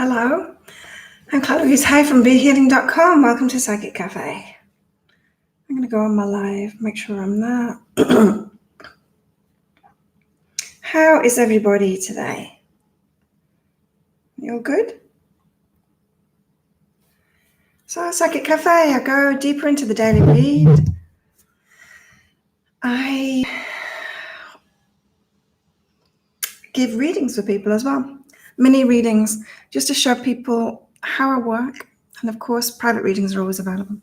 Hello, I'm Claudia Louise Hay from BeHealing.com. Welcome to Psychic Cafe. I'm going to go on my live, make sure I'm there. How is everybody today? You all good? So, Psychic Cafe, I go deeper into the daily read. I give readings for people as well, mini readings, just to show people how I work. And of course, private readings are always available.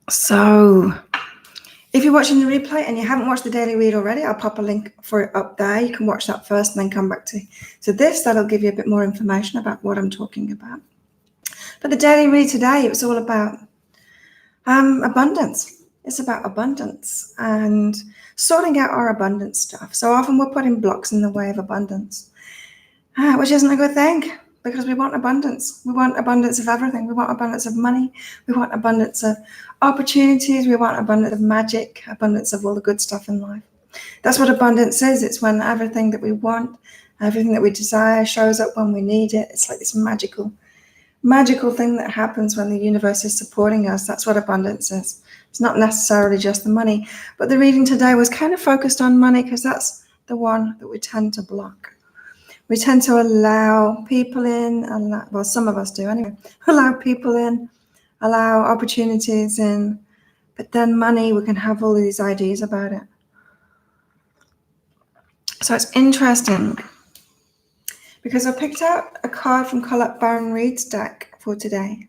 So, if you're watching the replay and you haven't watched the daily read already, I'll pop a link for it up there. You can watch that first and then come back to this. That'll give you a bit more information about what I'm talking about. But the daily read today, it was all about abundance. It's about abundance and sorting out our abundance stuff. So often we're putting blocks in the way of abundance, which isn't a good thing, because we want abundance. We want abundance of everything. We want abundance of money. We want abundance of opportunities. We want abundance of magic, abundance of all the good stuff in life. That's what abundance is. It's when everything that we want, everything that we desire shows up when we need it. It's like this magical thing that happens when the universe is supporting us. That's what abundance is. It's not necessarily just the money. But the reading today was kind of focused on money because that's the one that we tend to block. We tend to allow people in, well, some of us do anyway, allow people in, allow opportunities in, but then money, we can have all these ideas about it. So it's interesting because I picked out a card from Colette Baron-Reid's deck for today,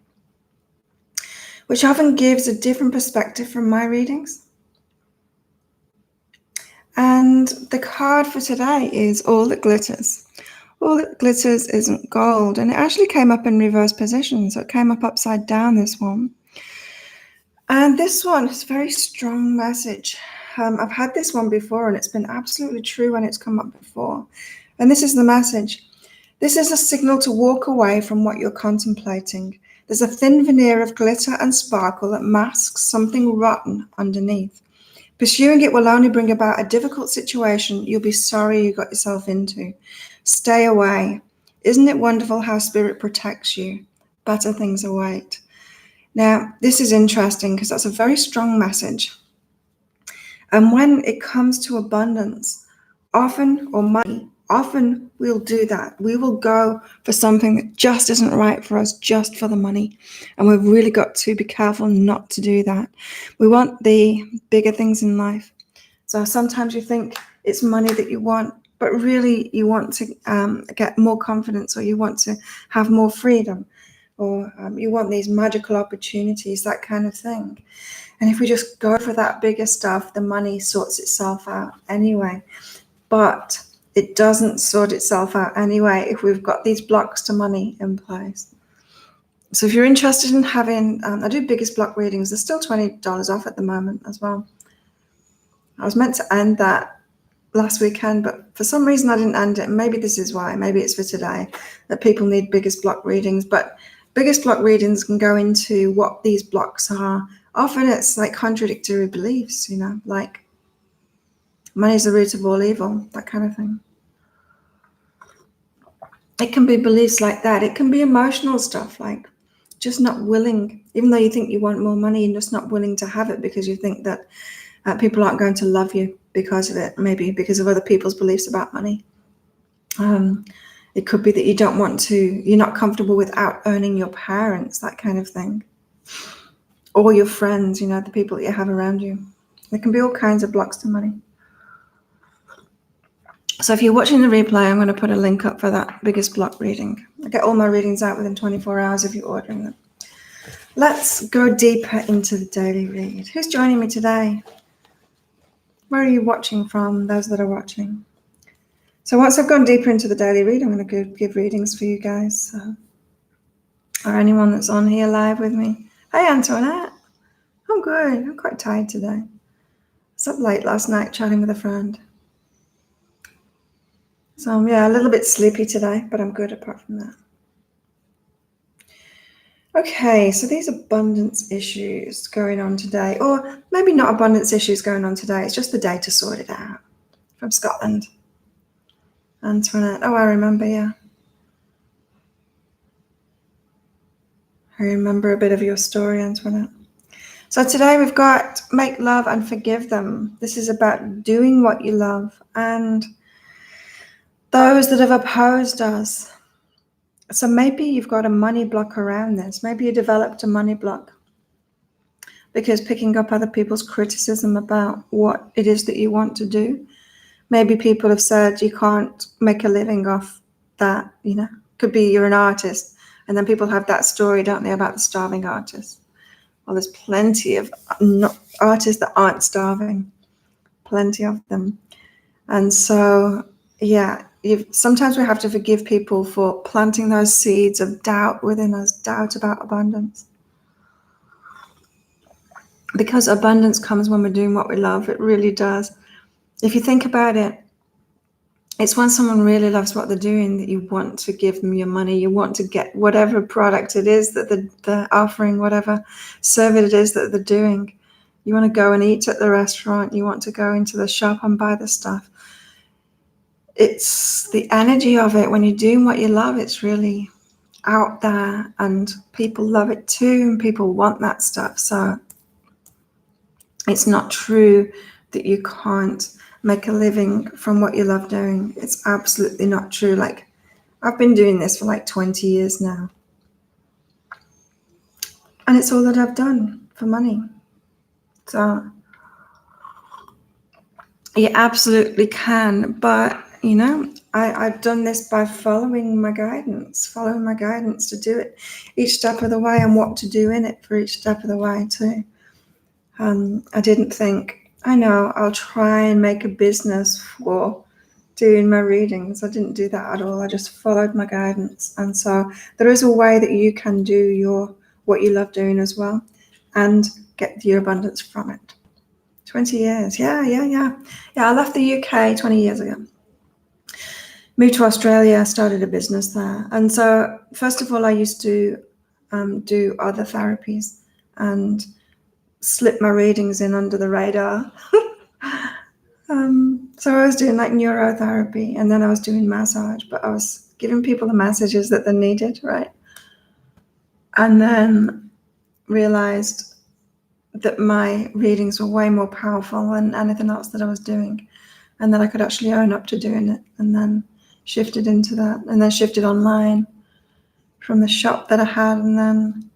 which often gives a different perspective from my readings. And the card for today is All That Glitters. All that glitters isn't gold. And it actually came up in reverse position. So it came up upside down, this one. And this one is a very strong message. I've had this one before and it's been absolutely true when it's come up before. And this is the message. This is a signal to walk away from what you're contemplating. There's a thin veneer of glitter and sparkle that masks something rotten underneath. Pursuing it will only bring about a difficult situation you'll be sorry you got yourself into. Stay away. Isn't it wonderful how spirit protects you? Better things await. Now, this is interesting because that's a very strong message. And when it comes to abundance, often we'll do that. We will go for something that just isn't right for us, just for the money. And we've really got to be careful not to do that. We want the bigger things in life. So sometimes you think it's money that you want, but really you want to get more confidence, or you want to have more freedom, or you want these magical opportunities, that kind of thing. And if we just go for that bigger stuff, the money sorts itself out anyway. But it doesn't sort itself out anyway if we've got these blocks to money in place. So if you're interested in having, I do biggest block readings. They're still $20 off at the moment as well. I was meant to end that last weekend, but for some reason I didn't end it. Maybe this is why. Maybe it's for today, that people need biggest block readings. But biggest block readings can go into what these blocks are. Often it's like contradictory beliefs, like money is the root of all evil, that kind of thing. It can be beliefs like that. It can be emotional stuff, like just not willing, even though you think you want more money, you're just not willing to have it because you think that people aren't going to love you because of it, maybe because of other people's beliefs about money. It could be that you're not comfortable without earning your parents, that kind of thing. Or your friends, the people that you have around you. There can be all kinds of blocks to money. So if you're watching the replay, I'm going to put a link up for that biggest block reading. I get all my readings out within 24 hours if you're ordering them. Let's go deeper into the daily read. Who's joining me today? Where are you watching from, those that are watching? So once I've gone deeper into the daily read, I'm going to give readings for you guys. Or anyone that's on here live with me. Hey, Antoinette. I'm good. I'm quite tired today. I was up late last night chatting with a friend. So a little bit sleepy today, but I'm good apart from that. Okay, so these abundance issues going on today, or maybe not abundance issues going on today, it's just the day to sort it out. From Scotland. Antoinette, oh, I remember, yeah. I remember a bit of your story, Antoinette. So today we've got make love and forgive them. This is about doing what you love and those that have opposed us. So maybe you've got a money block around this. Maybe you developed a money block because picking up other people's criticism about what it is that you want to do. Maybe people have said you can't make a living off that, Could be you're an artist, and then people have that story, don't they, about the starving artist. Well, there's plenty of artists that aren't starving, plenty of them. And so, yeah, sometimes we have to forgive people for planting those seeds of doubt within us, doubt about abundance. Because abundance comes when we're doing what we love. It really does. If you think about it, it's when someone really loves what they're doing that you want to give them your money. You want to get whatever product it is that they're offering, whatever service it is that they're doing. You want to go and eat at the restaurant. You want to go into the shop and buy the stuff. It's the energy of it. When you're doing what you love, it's really out there, and people love it too, and people want that stuff. So it's not true that you can't make a living from what you love doing. It's absolutely not true. Like, I've been doing this for like 20 years now, and it's all that I've done for money. So you absolutely can, but I've done this by following my guidance to do it each step of the way, and what to do in it for each step of the way too. I didn't think, I'll try and make a business for doing my readings. I didn't do that at all. I just followed my guidance. And so there is a way that you can do what you love doing as well and get your abundance from it. 20 years. Yeah. I left the UK 20 years ago. Moved to Australia, started a business there. And so first of all, I used to do other therapies and slip my readings in under the radar. So I was doing like neurotherapy, and then I was doing massage, but I was giving people the messages that they needed, right? And then realized that my readings were way more powerful than anything else that I was doing, and that I could actually own up to doing it, and then shifted into that, and then shifted online from the shop that I had, and then,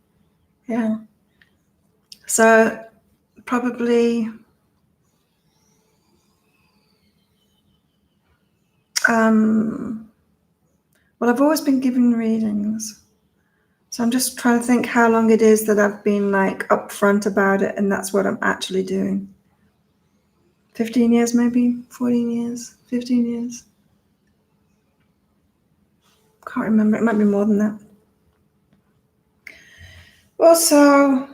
yeah. So probably well, I've always been giving readings. So I'm just trying to think how long it is that I've been like upfront about it, and that's what I'm actually doing. 15 years, maybe 14 years, 15 years. Can't remember. It might be more than that. Also,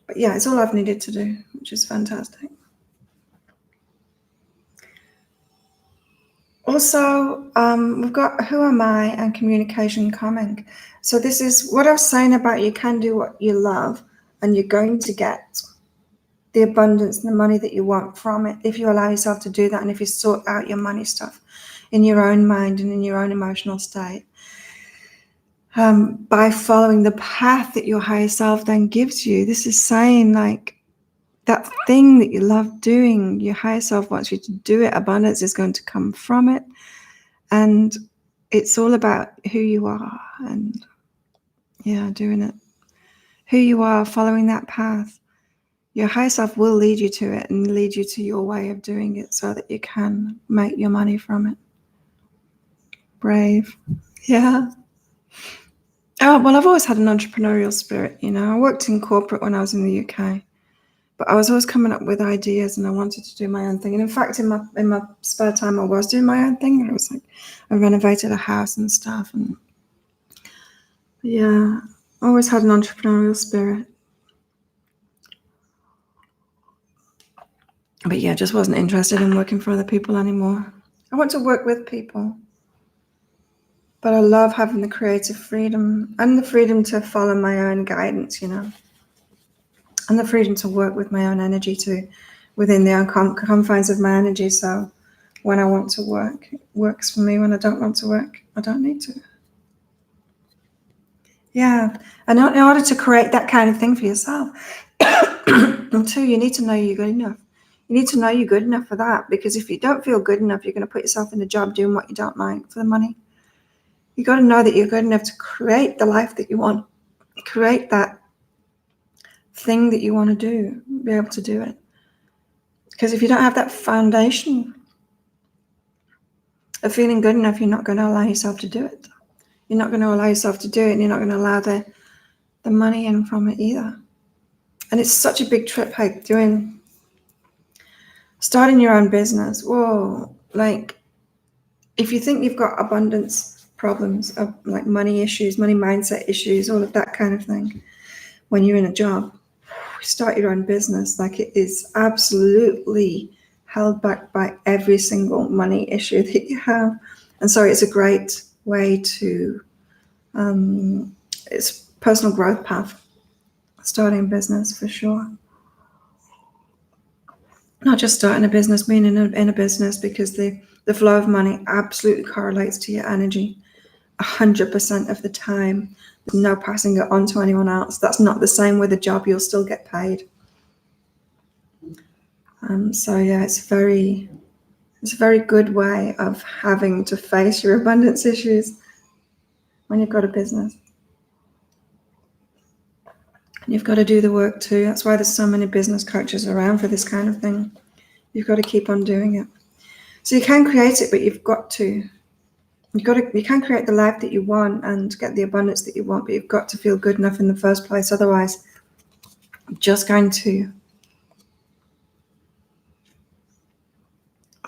but yeah, it's all I've needed to do, which is fantastic. Also, we've got Who Am I and Communication coming. So this is what I was saying about you can do what you love, and you're going to get the abundance and the money that you want from it if you allow yourself to do that, and if you sort out your money stuff in your own mind and in your own emotional state. By following the path that your higher self then gives you. This is saying like that thing that you love doing, your higher self wants you to do it. Abundance is going to come from it. And it's all about who you are and, doing it. Who you are, following that path. Your higher self will lead you to it and lead you to your way of doing it so that you can make your money from it. Brave. Yeah. Oh, well, I've always had an entrepreneurial spirit, I worked in corporate when I was in the UK. But I was always coming up with ideas, and I wanted to do my own thing. And in fact, in my spare time, I was doing my own thing. I was like, I renovated a house and stuff. And yeah, I always had an entrepreneurial spirit. But yeah, just wasn't interested in working for other people anymore. I want to work with people. But I love having the creative freedom and the freedom to follow my own guidance, and the freedom to work with my own energy too, within the confines of my energy. So when I want to work, it works for me. When I don't want to work, I don't need to. Yeah. And in order to create that kind of thing for yourself, and two, you need to know you're good enough. You need to know you're good enough for that, because if you don't feel good enough, you're going to put yourself in a job doing what you don't like for the money. You got to know that you're good enough to create the life that you want, create that thing that you want to do, be able to do it. Because if you don't have that foundation of feeling good enough, you're not going to allow yourself to do it. You're not going to allow yourself to do it, and you're not going to allow the money in from it either. And it's such a big trip, like starting your own business. Whoa, like if you think you've got abundance problems of like money issues, money mindset issues, all of that kind of thing, when you're in a job, start your own business. Like it is absolutely held back by every single money issue that you have. And so it's a great way to, it's personal growth path, starting a business for sure. Not just starting a business, being in a business, because the flow of money absolutely correlates to your energy 100% of the time. There's no passing it on to anyone else. That's not the same with a job. You'll still get paid. So yeah, it's a very good way of having to face your abundance issues when you've got a business. And you've got to do the work too. That's why there's so many business coaches around for this kind of thing. You've got to keep on doing it. So you can create it, but you've got to. You can create the life that you want and get the abundance that you want, but you've got to feel good enough in the first place. Otherwise, you're just going to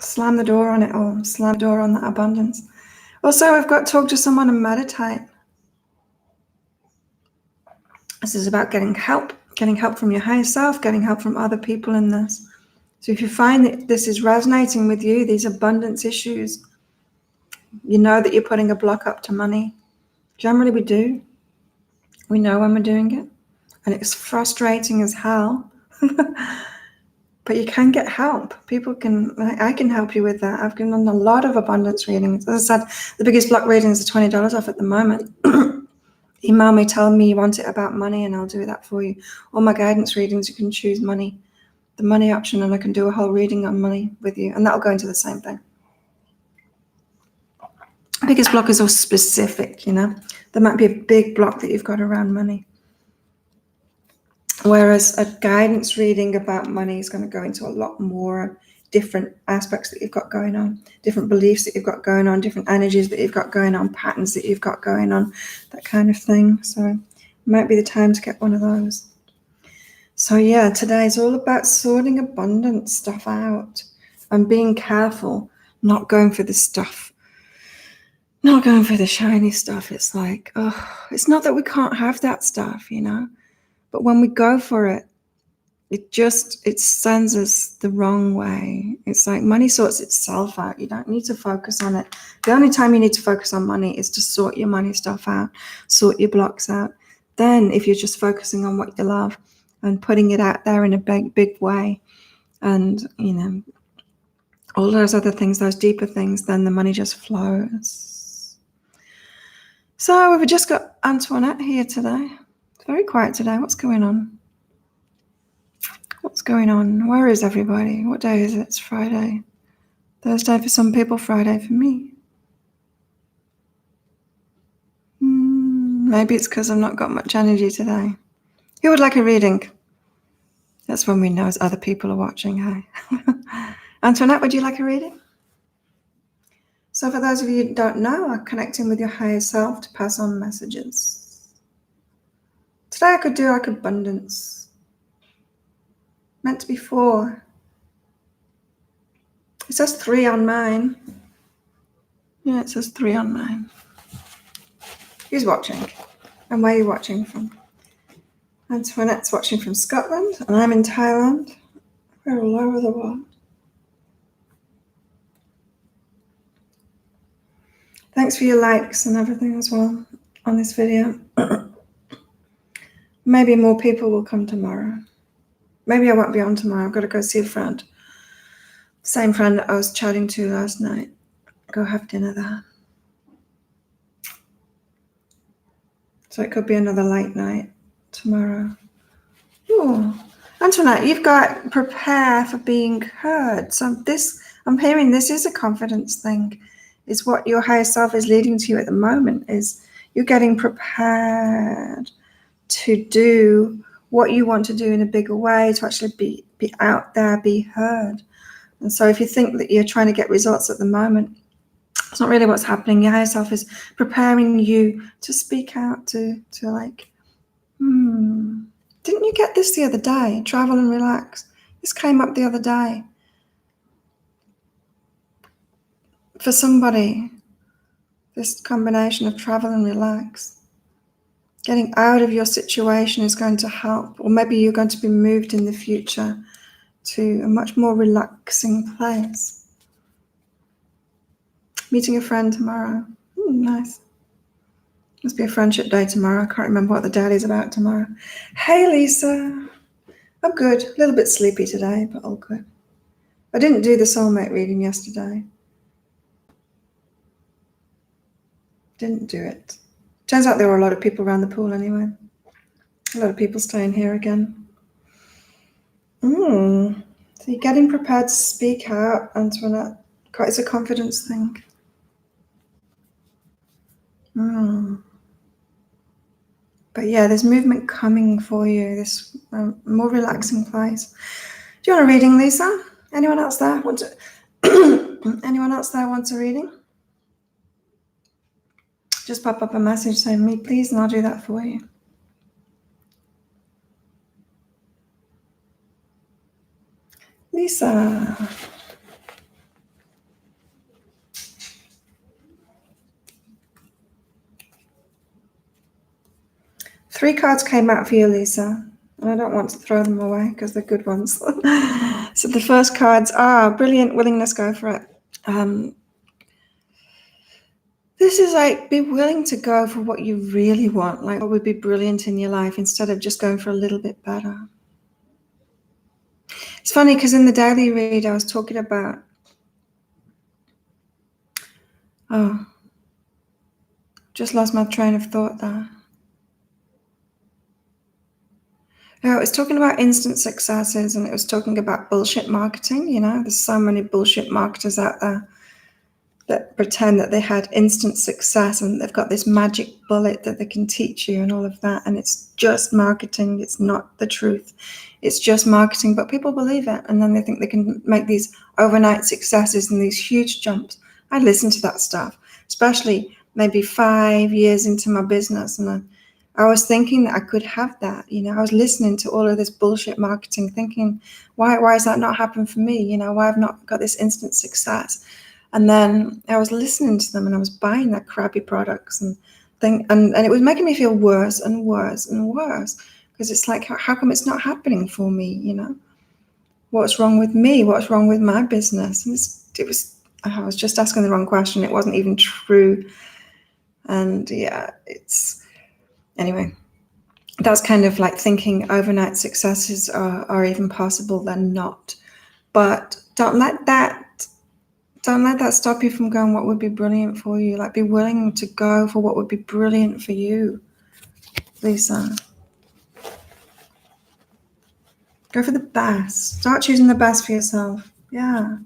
slam the door on it all, slam the door on that abundance. Also, we've got to talk to someone and meditate. This is about getting help from your higher self, getting help from other people in this. So if you find that this is resonating with you, these abundance issues, you know that you're putting a block up to money. Generally, we do. We know when we're doing it. And it's frustrating as hell. But you can get help. I can help you with that. I've given a lot of abundance readings. As I said, the biggest block readings are $20 off at the moment. Email me, tell me you want it about money, and I'll do that for you. All my guidance readings, you can choose money, the money option, and I can do a whole reading on money with you, and that'll go into the same thing. Biggest block is all specific, There might be a big block that you've got around money. Whereas a guidance reading about money is going to go into a lot more different aspects that you've got going on, different beliefs that you've got going on, different energies that you've got going on, patterns that you've got going on, that kind of thing. So it might be the time to get one of those. So yeah, today's all about sorting abundance stuff out and being careful, not going for the stuff, not going for the shiny stuff. It's like, it's not that we can't have that stuff, but when we go for it, it sends us the wrong way. It's like money sorts itself out. You don't need to focus on it. The only time you need to focus on money is to sort your money stuff out, sort your blocks out. Then if you're just focusing on what you love and putting it out there in a big way, and all those other things, those deeper things, then the money just flows. So we've just got Antoinette here today. It's very quiet today. What's going on? What's going on? Where is everybody? What day is it? It's Friday. Thursday for some people, Friday for me. Maybe it's because I've not got much energy today. Who would like a reading? That's when we know other people are watching, hey? Antoinette, would you like a reading? So for those of you who don't know, I'm connecting with your higher self to pass on messages. Today I could do like abundance. Meant to be 4. It says 3 on mine. Yeah, it says 3 on mine. Who's watching? And where are you watching from? Antoinette's watching from Scotland, and I'm in Thailand. We're all over the world. Thanks for your likes and everything as well on this video. Maybe more people will come tomorrow. Maybe I won't be on tomorrow. I've got to go see a friend. Same friend that I was chatting to last night. Go have dinner there. So it could be another late night tomorrow. Ooh. Antoinette, you've got prepare for being heard. So this, I'm hearing this is a confidence thing. Is what your higher self is leading to you at the moment, is you're getting prepared to do what you want to do in a bigger way, to actually be out there, be heard. And so if you think that you're trying to get results at the moment, it's not really what's happening. Your higher self is preparing you to speak out, to like, didn't you get this the other day? Travel and relax. This came up the other day. For somebody, this combination of travel and relax. Getting out of your situation is going to help, or maybe you're going to be moved in the future to a much more relaxing place. Meeting a friend tomorrow. Nice. Must be a friendship day tomorrow. I can't remember what the day is about tomorrow. Hey, Lisa. I'm good. A little bit sleepy today, but all good. I didn't do the soulmate reading yesterday. Didn't do it. Turns out there were a lot of people around the pool anyway. A lot of people staying here again. So you're getting prepared to speak out, Antoinette. It's a confidence thing. But yeah, there's movement coming for you, this more relaxing place. Do you want a reading, Lisa? Anyone else there want to? Anyone else there wants a reading? Just pop up a message saying me, please, and I'll do that for you. Lisa. Three cards came out for you, Lisa. And I don't want to throw them away because they're good ones. So the first cards are brilliant, willingness, go for it. This is like, be willing to go for what you really want, like what would be brilliant in your life, instead of just going for a little bit better. It's funny because in the daily read, I was talking about, just lost my train of thought there. I was talking about instant successes, and it was talking about bullshit marketing. You know, there's so many bullshit marketers out there that pretend that they had instant success and they've got this magic bullet that they can teach you and all of that. And it's just marketing. It's not the truth. It's just marketing, but people believe it. And then they think they can make these overnight successes and these huge jumps. I listen to that stuff, especially maybe 5 years into my business. And I was thinking that I could have that. You know, I was listening to all of this bullshit marketing, thinking, why has that not happened for me? You know, why I've not got this instant success? And then I was listening to them and I was buying their crappy products and it was making me feel worse and worse and worse, because it's like, how come it's not happening for me? You know, what's wrong with me? What's wrong with my business? And I was just asking the wrong question. It wasn't even true. And yeah, anyway, that's kind of like thinking overnight successes are even possible. They're not. But don't let that stop you from going what would be brilliant for you. Like, be willing to go for what would be brilliant for you, Lisa. Go for the best. Start choosing the best for yourself. Yeah.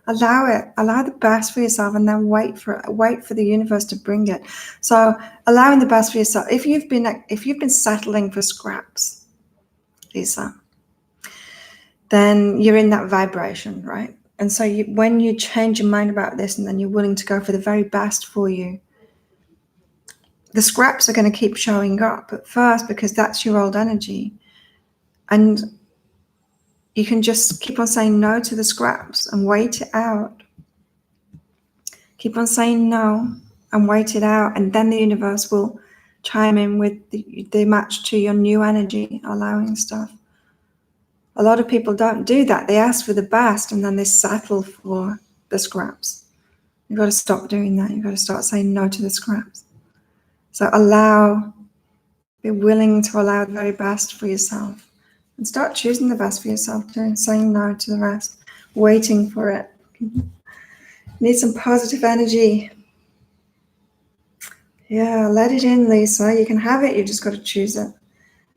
Allow it. Allow the best for yourself, and then wait for the universe to bring it. So allowing the best for yourself. If you've been settling for scraps, Lisa, then you're in that vibration, right? And so when you change your mind about this, and then you're willing to go for the very best for you, the scraps are going to keep showing up at first, because that's your old energy. And you can just keep on saying no to the scraps and wait it out. Keep on saying no and wait it out. And then the universe will chime in with the match to your new energy, allowing stuff. A lot of people don't do that. They ask for the best and then they settle for the scraps. You've got to stop doing that. You've got to start saying no to the scraps. So be willing to allow the very best for yourself, and start choosing the best for yourself too, saying no to the rest, waiting for it. Need some positive energy. Yeah, let it in, Lisa. You can have it, you just got to choose it.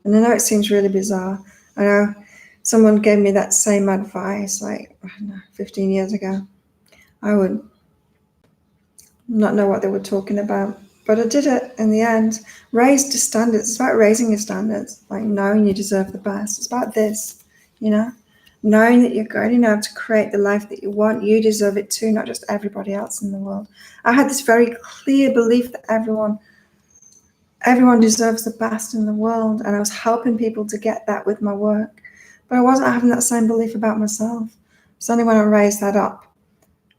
And I know it seems really bizarre. I know someone gave me that same advice like, I don't know, 15 years ago. I would not know what they were talking about. But I did it in the end. Raised to standards. It's about raising your standards, like knowing you deserve the best. It's about this, you know, knowing that you're going enough to create the life that you want. You deserve it too, not just everybody else in the world. I had this very clear belief that everyone deserves the best in the world, and I was helping people to get that with my work. But I wasn't having that same belief about myself. It's only when I raised that up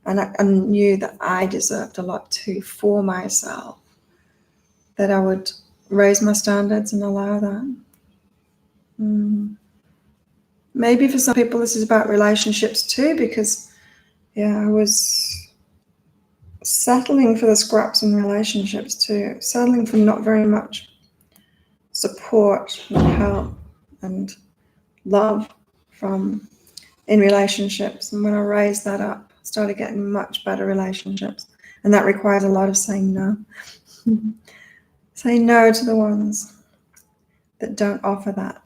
and I knew that I deserved a lot too for myself that I would raise my standards and allow that. Maybe for some people this is about relationships too, because I was settling for the scraps in relationships too, settling for not very much support and help and love from in relationships. And when I raised that up, I started getting much better relationships, and that required a lot of saying no. Say no to the ones that don't offer that,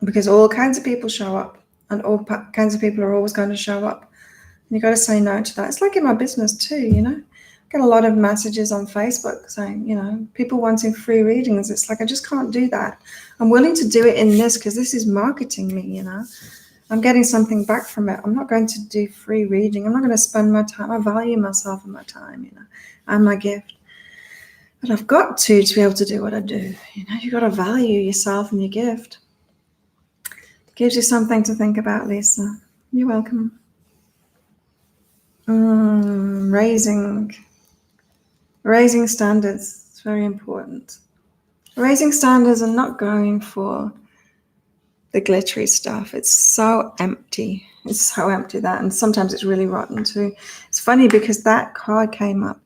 because all kinds of people show up, and all kinds of people are always going to show up, and you've got to say no to that. It's like in my business too, you know. I get a lot of messages on Facebook saying, you know, people wanting free readings. It's like, I just can't do that. I'm willing to do it in this because this is marketing me, you know. I'm getting something back from it. I'm not going to do free reading. I'm not going to spend my time. I value myself and my time, you know, and my gift. But I've got to be able to do what I do. You know, you've got to value yourself and your gift. It gives you something to think about, Lisa. You're welcome. Raising standards. It's very important. Raising standards and not going for the glittery stuff. It's so empty. It's so empty, that, and sometimes it's really rotten too. It's funny because that card came up.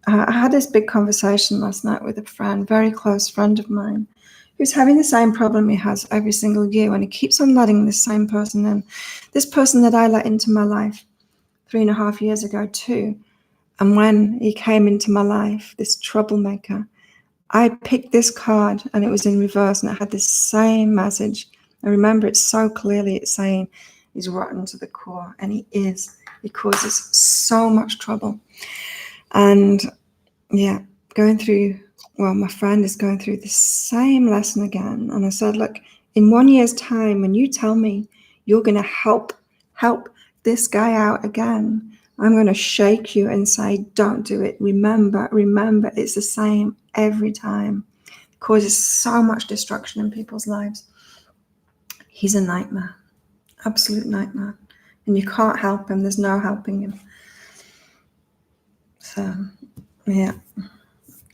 I had this big conversation last night with a friend, very close friend of mine, who's having the same problem he has every single year, and he keeps on letting this same person in. This person that I let into my life 3.5 years ago too. And when he came into my life, this troublemaker, I picked this card and it was in reverse and it had this same message. I remember it so clearly. It's saying he's rotten to the core, and he is. He causes so much trouble. And my friend is going through the same lesson again. And I said, look, in 1 year's time, when you tell me you're going to help this guy out again, I'm going to shake you and say, don't do it. Remember, it's the same every time. It causes so much destruction in people's lives. He's a nightmare, absolute nightmare. And you can't help him. There's no helping him. So, yeah.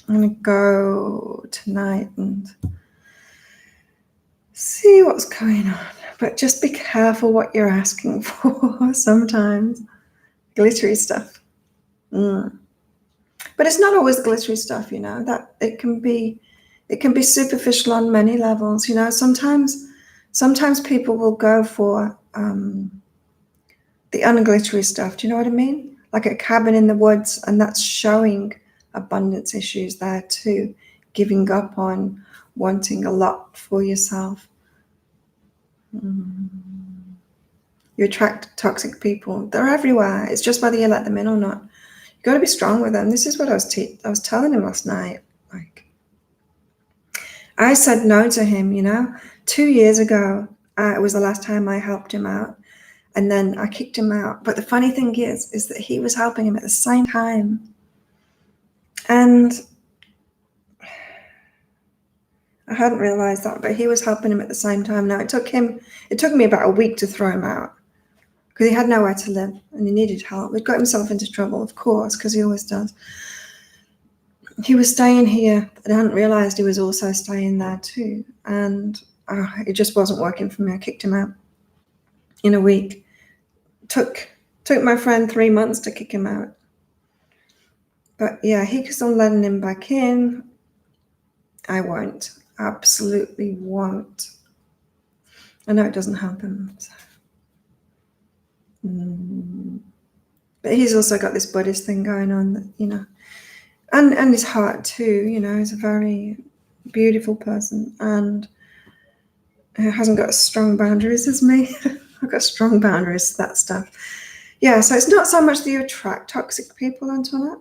I'm going to go tonight and see what's going on. But just be careful what you're asking for sometimes. Glittery stuff. But it's not always glittery stuff, you know. That it can be superficial on many levels. You know, sometimes people will go for the unglittery stuff. Do you know what I mean? Like a cabin in the woods, and that's showing abundance issues there too. Giving up on wanting a lot for yourself. You attract toxic people. They're everywhere. It's just whether you let them in or not. You got to be strong with them. This is what I was telling him last night. Like, I said no to him, you know. 2 years ago, it was the last time I helped him out, and then I kicked him out. But the funny thing is that he was helping him at the same time, and I hadn't realized that, but he was helping him at the same time. Now it took me about a week to throw him out, because he had nowhere to live and he needed help. He'd got himself into trouble, of course, because he always does. He was staying here, but I hadn't realized he was also staying there too. And it just wasn't working for me. I kicked him out in a week. Took my friend 3 months to kick him out. But yeah, he keeps on letting him back in. I won't. Absolutely won't. I know it doesn't help him. So. But he's also got this Buddhist thing going on that, you know, and his heart too. He's a very beautiful person, and hasn't got as strong boundaries as me. I've got strong boundaries to that stuff. Yeah, so it's not so much that you attract toxic people, Antoinette.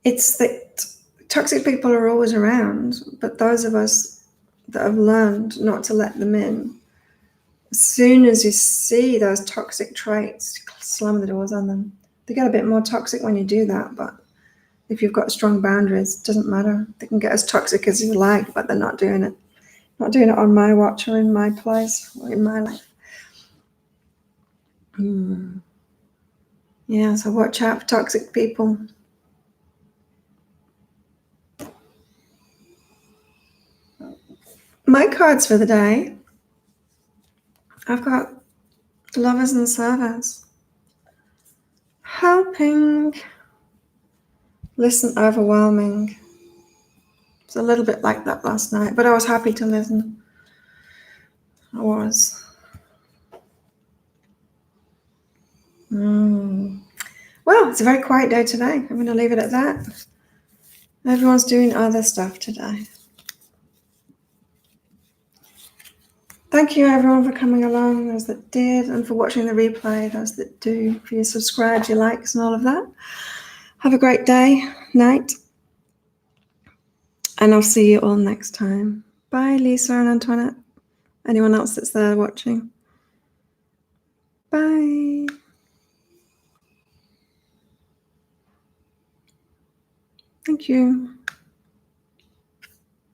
It's that toxic people are always around, but those of us that have learned not to let them in, as soon as you see those toxic traits, slam the doors on them. They get a bit more toxic when you do that, but if you've got strong boundaries, it doesn't matter. They can get as toxic as you like, but they're not doing it. Not doing it on my watch or in my place or in my life. Yeah, so watch out for toxic people. My cards for the day, I've got lovers and servants. Helping, listen, overwhelming. It's a little bit like that last night, but I was happy to listen. I was. Well, it's a very quiet day today. I'm going to leave it at that. Everyone's doing other stuff today. Thank you, everyone, for coming along, those that did, and for watching the replay, those that do, for your subscribes, your likes, and all of that. Have a great day, night, and I'll see you all next time. Bye, Lisa and Antoinette. Anyone else that's there watching. Bye. Thank you.